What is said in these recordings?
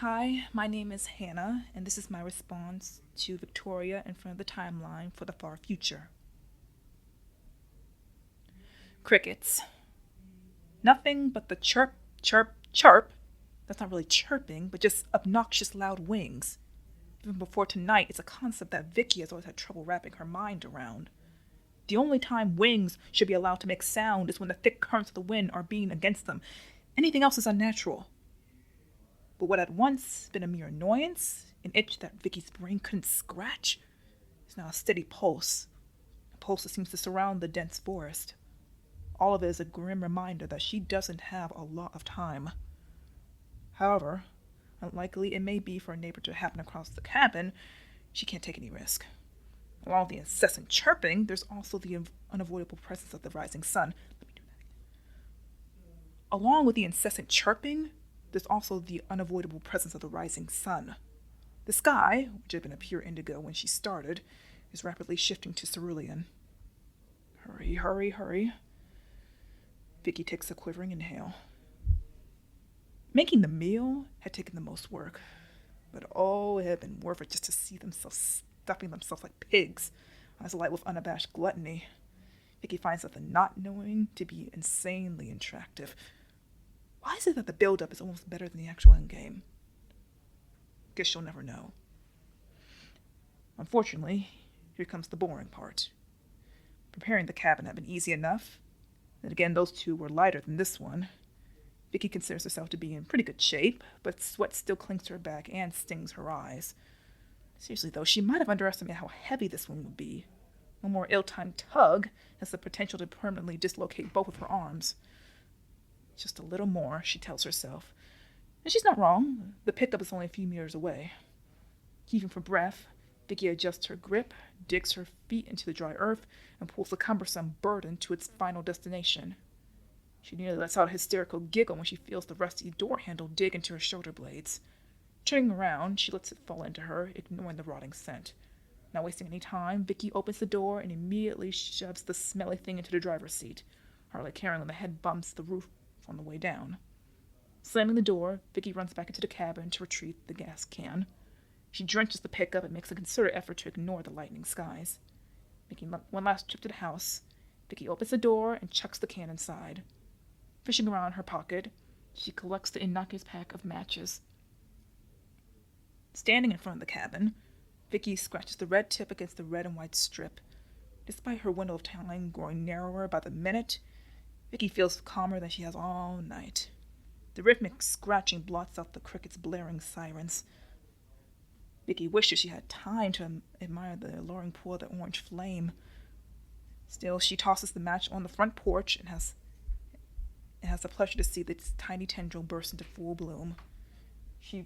Hi, my name is Hannah, and this is my response to Victoria in front of the timeline for the far future. Crickets. Nothing but the chirp, chirp, chirp. That's not really chirping, but just obnoxious loud wings. Even before tonight, it's a concept that Vicky has always had trouble wrapping her mind around. The only time wings should be allowed to make sound is when the thick currents of the wind are beating against them. Anything else is unnatural. But what had once been a mere annoyance, an itch that Vicky's brain couldn't scratch, is now a steady pulse, a pulse that seems to surround the dense forest. All of it is a grim reminder that she doesn't have a lot of time. However, unlikely it may be for a neighbor to happen across the cabin, she can't take any risk. Along with the incessant chirping, there's also the unavoidable presence of the rising sun. Along with the incessant chirping, there's also the unavoidable presence of the rising sun. The sky, which had been a pure indigo when she started, is rapidly shifting to cerulean. Hurry, hurry, hurry. Vicky takes a quivering inhale. Making the meal had taken the most work, but oh, it had been worth it just to see themselves stuffing themselves like pigs, eyes alight with unabashed gluttony. Vicky finds that the not knowing to be insanely attractive. Why is it that the build-up is almost better than the actual endgame? Guess she'll never know. Unfortunately, here comes the boring part. Preparing the cabin had been easy enough. Then again, those two were lighter than this one. Vicky considers herself to be in pretty good shape, but sweat still clings to her back and stings her eyes. Seriously, though, she might have underestimated how heavy this one would be. One more ill-timed tug has the potential to permanently dislocate both of her arms. Just a little more, she tells herself. And she's not wrong. The pickup is only a few meters away. Heaving for breath, Vicky adjusts her grip, digs her feet into the dry earth, and pulls the cumbersome burden to its final destination. She nearly lets out a hysterical giggle when she feels the rusty door handle dig into her shoulder blades. Turning around, she lets it fall into her, ignoring the rotting scent. Not wasting any time, Vicky opens the door and immediately shoves the smelly thing into the driver's seat, hardly caring when the head bumps the roof on the way down. Slamming the door, Vicky runs back into the cabin to retrieve the gas can. She drenches the pickup and makes a concerted effort to ignore the lightning skies. Making one last trip to the house, Vicky opens the door and chucks the can inside. Fishing around in her pocket, she collects the innocuous pack of matches. Standing in front of the cabin, Vicky scratches the red tip against the red and white strip. Despite her window of time growing narrower by the minute, Vicky feels calmer than she has all night. The rhythmic scratching blots out the cricket's blaring sirens. Vicky wishes she had time to admire the alluring pool of the orange flame. Still, she tosses the match on the front porch and has the pleasure to see this tiny tendril burst into full bloom. She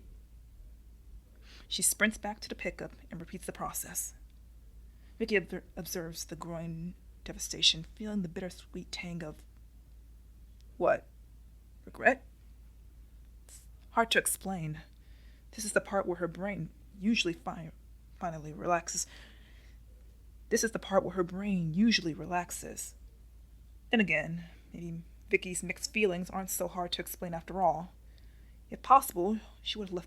sprints back to the pickup and repeats the process. Vicky observes the growing devastation, feeling the bittersweet tang of what? Regret? It's hard to explain. This is the part where her brain usually finally relaxes. This is the part where her brain usually relaxes. Then again, maybe Vicky's mixed feelings aren't so hard to explain after all. If possible, she would have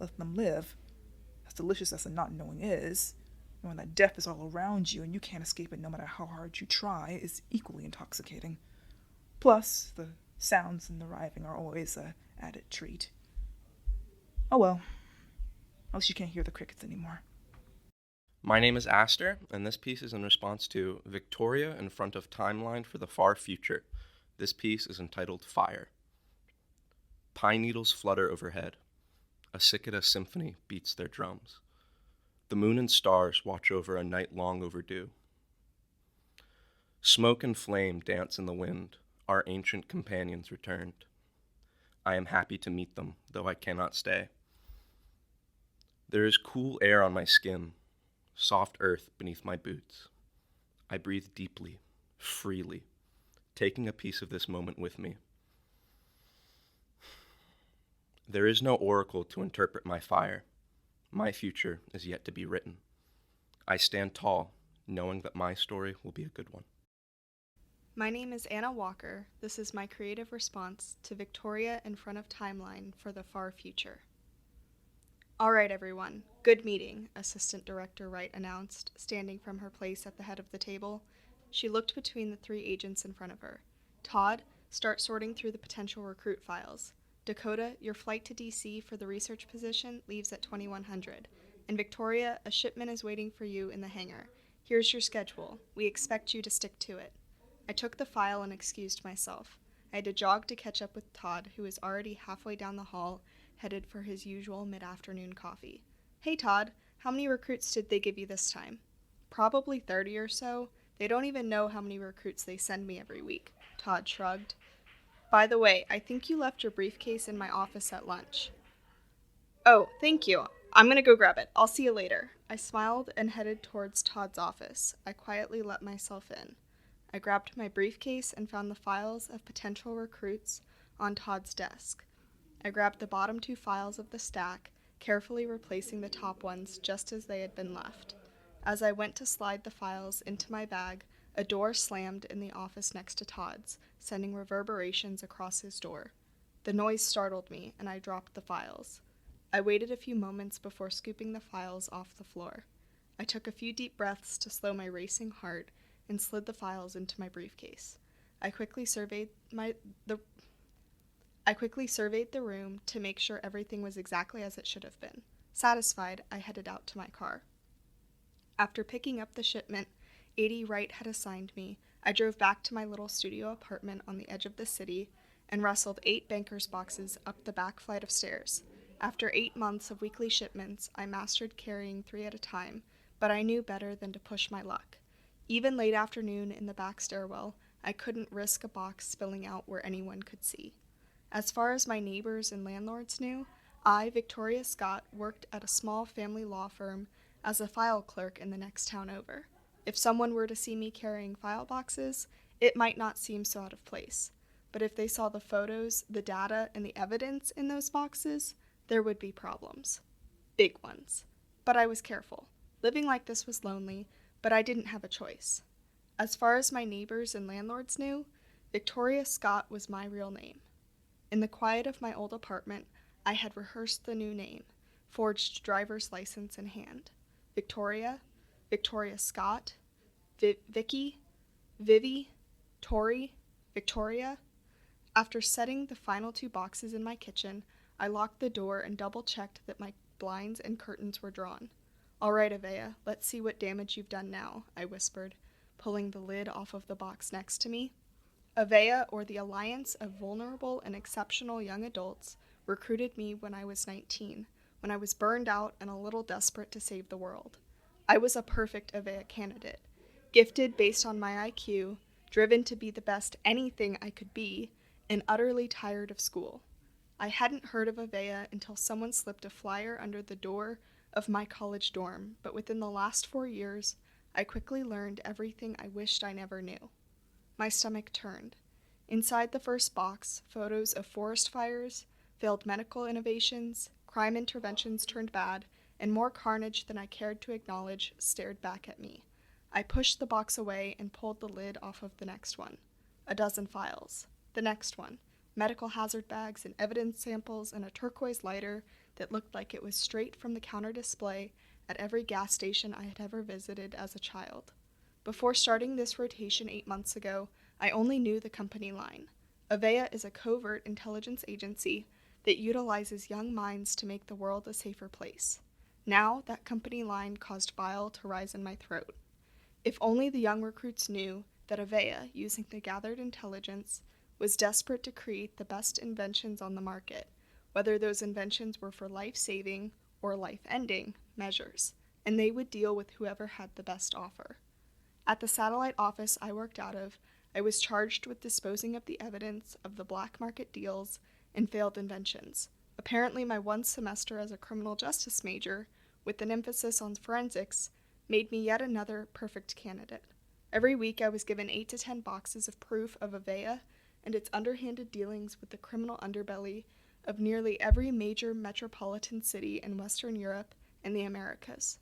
let them live. As delicious as the not knowing is, knowing that death is all around you and you can't escape it no matter how hard you try is equally intoxicating. Plus, the sounds in arriving are always an added treat. Oh well, at least you can't hear the crickets anymore. My name is Aster, and this piece is in response to Victoria in front of Timeline for the Far Future. This piece is entitled Fire. Pine needles flutter overhead. A cicada symphony beats their drums. The moon and stars watch over a night long overdue. Smoke and flame dance in the wind. Our ancient companions returned. I am happy to meet them, though I cannot stay. There is cool air on my skin, soft earth beneath my boots. I breathe deeply, freely, taking a piece of this moment with me. There is no oracle to interpret my fire. My future is yet to be written. I stand tall, knowing that my story will be a good one. My name is Anna Walker. This is my creative response to Victoria in front of Timeline for the Far Future. All right, everyone. Good meeting, Assistant Director Wright announced, standing from her place at the head of the table. She looked between the 3 agents in front of her. Todd, start sorting through the potential recruit files. Dakota, your flight to DC for the research position leaves at 2100. And Victoria, a shipment is waiting for you in the hangar. Here's your schedule. We expect you to stick to it. I took the file and excused myself. I had to jog to catch up with Todd, who was already halfway down the hall, headed for his usual mid-afternoon coffee. Hey Todd, how many recruits did they give you this time? Probably 30 or so. They don't even know how many recruits they send me every week. Todd shrugged. By the way, I think you left your briefcase in my office at lunch. Oh, thank you. I'm gonna go grab it. I'll see you later. I smiled and headed towards Todd's office. I quietly let myself in. I grabbed my briefcase and found the files of potential recruits on Todd's desk. I grabbed the bottom 2 files of the stack, carefully replacing the top ones just as they had been left. As I went to slide the files into my bag, a door slammed in the office next to Todd's, sending reverberations across his door. The noise startled me, and I dropped the files. I waited a few moments before scooping the files off the floor. I took a few deep breaths to slow my racing heart and slid the files into my briefcase. I quickly surveyed the room to make sure everything was exactly as it should have been. Satisfied, I headed out to my car. After picking up the shipment A.D. Wright had assigned me, I drove back to my little studio apartment on the edge of the city and wrestled 8 banker's boxes up the back flight of stairs. After 8 months of weekly shipments, I mastered carrying 3 at a time, but I knew better than to push my luck. Even late afternoon in the back stairwell, I couldn't risk a box spilling out where anyone could see. As far as my neighbors and landlords knew, I, Victoria Scott, worked at a small family law firm as a file clerk in the next town over. If someone were to see me carrying file boxes, it might not seem so out of place. But if they saw the photos, the data, and the evidence in those boxes, there would be problems. Big ones. But I was careful. Living like this was lonely, but I didn't have a choice. As far as my neighbors and landlords knew, Victoria Scott was my real name. In the quiet of my old apartment, I had rehearsed the new name, forged driver's license in hand. Victoria Scott, Vicky, Vivi, Tori, Victoria. After setting the final 2 boxes in my kitchen, I locked the door and double-checked that my blinds and curtains were drawn. All right, Avea, let's see what damage you've done now, I whispered, pulling the lid off of the box next to me. Avea, or the Alliance of Vulnerable and Exceptional Young Adults, recruited me when I was 19, when I was burned out and a little desperate to save the world. I was a perfect Avea candidate, gifted based on my IQ, driven to be the best anything I could be, and utterly tired of school. I hadn't heard of Avea until someone slipped a flyer under the door of my college dorm, but within the last 4 years, I quickly learned everything I wished I never knew. My stomach turned. Inside the first box, photos of forest fires, failed medical innovations, crime interventions turned bad, and more carnage than I cared to acknowledge stared back at me. I pushed the box away and pulled the lid off of the next one. A dozen files. The next one. Medical hazard bags and evidence samples and a turquoise lighter that looked like it was straight from the counter display at every gas station I had ever visited as a child. Before starting this rotation 8 months ago, I only knew the company line. Avea is a covert intelligence agency that utilizes young minds to make the world a safer place. Now, that company line caused bile to rise in my throat. If only the young recruits knew that Avea, using the gathered intelligence, was desperate to create the best inventions on the market, whether those inventions were for life-saving or life-ending measures, and they would deal with whoever had the best offer. At the satellite office I worked out of, I was charged with disposing of the evidence of the black market deals and failed inventions. Apparently my 1 semester as a criminal justice major, with an emphasis on forensics, made me yet another perfect candidate. Every week I was given 8 to 10 boxes of proof of Avea and its underhanded dealings with the criminal underbelly of nearly every major metropolitan city in Western Europe and the Americas.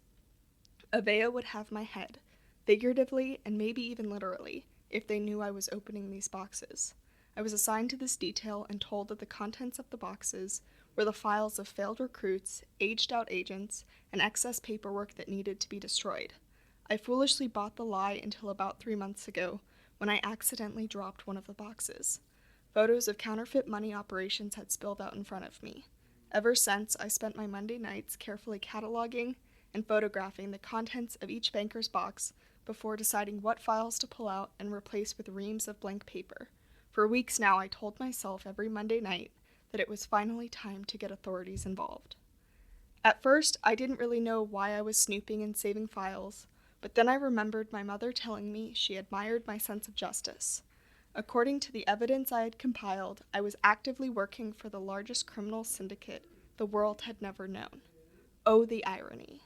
Avea would have my head, figuratively and maybe even literally, if they knew I was opening these boxes. I was assigned to this detail and told that the contents of the boxes were the files of failed recruits, aged-out agents, and excess paperwork that needed to be destroyed. I foolishly bought the lie until about 3 months ago, when I accidentally dropped one of the boxes. Photos of counterfeit money operations had spilled out in front of me. Ever since, I spent my Monday nights carefully cataloging and photographing the contents of each banker's box before deciding what files to pull out and replace with reams of blank paper. For weeks now, I told myself every Monday night that it was finally time to get authorities involved. At first, I didn't really know why I was snooping and saving files, but then I remembered my mother telling me she admired my sense of justice. According to the evidence I had compiled, I was actively working for the largest criminal syndicate the world had never known. Oh, the irony.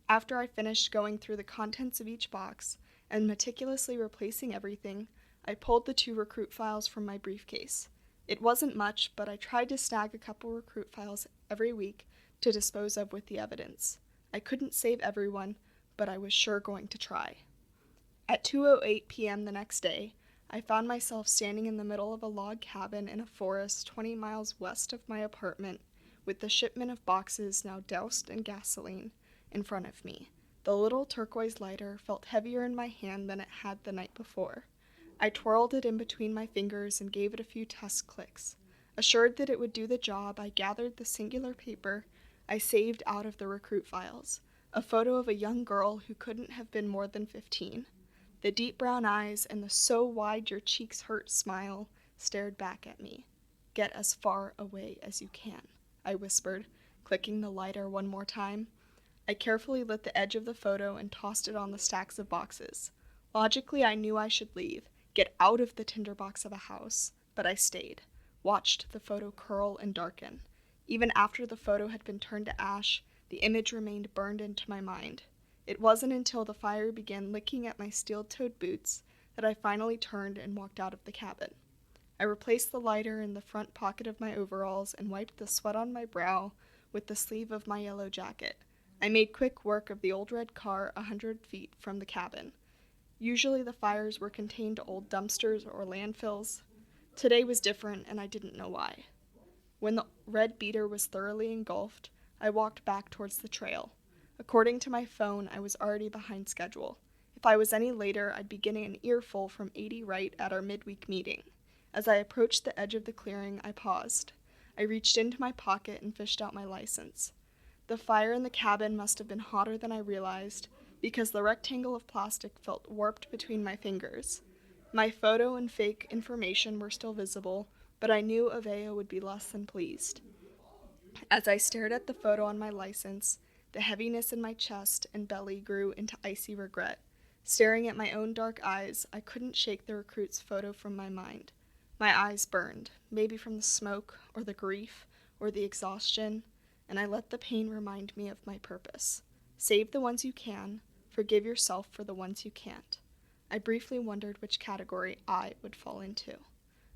After I finished going through the contents of each box and meticulously replacing everything, I pulled the 2 recruit files from my briefcase. It wasn't much, but I tried to snag a couple recruit files every week to dispose of with the evidence. I couldn't save everyone, but I was sure going to try. At 2:08 p.m. the next day, I found myself standing in the middle of a log cabin in a forest 20 miles west of my apartment, with the shipment of boxes now doused in gasoline in front of me. The little turquoise lighter felt heavier in my hand than it had the night before. I twirled it in between my fingers and gave it a few test clicks. Assured that it would do the job, I gathered the singular paper I saved out of the recruit files, a photo of a young girl who couldn't have been more than 15. The deep brown eyes and the "so wide your cheeks hurt" smile stared back at me. "Get as far away as you can," I whispered, clicking the lighter one more time. I carefully lit the edge of the photo and tossed it on the stacks of boxes. Logically, I knew I should leave, get out of the tinderbox of a house, but I stayed, watched the photo curl and darken. Even after the photo had been turned to ash, the image remained burned into my mind. It wasn't until the fire began licking at my steel-toed boots that I finally turned and walked out of the cabin. I replaced the lighter in the front pocket of my overalls and wiped the sweat on my brow with the sleeve of my yellow jacket. I made quick work of the old red car 100 feet from the cabin. Usually the fires were contained to old dumpsters or landfills. Today was different, and I didn't know why. When the red beater was thoroughly engulfed, I walked back towards the trail. According to my phone, I was already behind schedule. If I was any later, I'd be getting an earful from 80 Wright at our midweek meeting. As I approached the edge of the clearing, I paused. I reached into my pocket and fished out my license. The fire in the cabin must have been hotter than I realized, because the rectangle of plastic felt warped between my fingers. My photo and fake information were still visible, but I knew Avea would be less than pleased. As I stared at the photo on my license, the heaviness in my chest and belly grew into icy regret. Staring at my own dark eyes, I couldn't shake the recruit's photo from my mind. My eyes burned, maybe from the smoke, or the grief, or the exhaustion, and I let the pain remind me of my purpose. Save the ones you can, forgive yourself for the ones you can't. I briefly wondered which category I would fall into.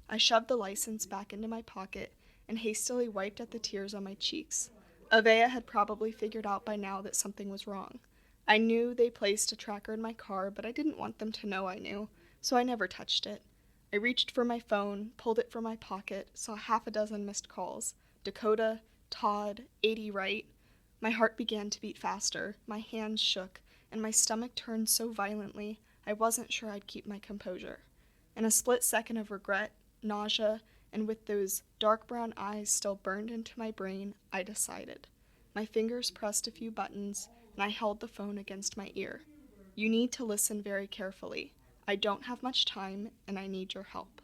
I shoved the license back into my pocket and hastily wiped at the tears on my cheeks. Avea had probably figured out by now that something was wrong. I knew they placed a tracker in my car, but I didn't want them to know I knew, so I never touched it. I reached for my phone, pulled it from my pocket, saw 6 missed calls. Dakota, Todd, 80 Wright. My heart began to beat faster, my hands shook, and my stomach turned so violently I wasn't sure I'd keep my composure. In a split second of regret, nausea, and with those dark brown eyes still burned into my brain, I decided. My fingers pressed a few buttons, and I held the phone against my ear. "You need to listen very carefully. I don't have much time, and I need your help."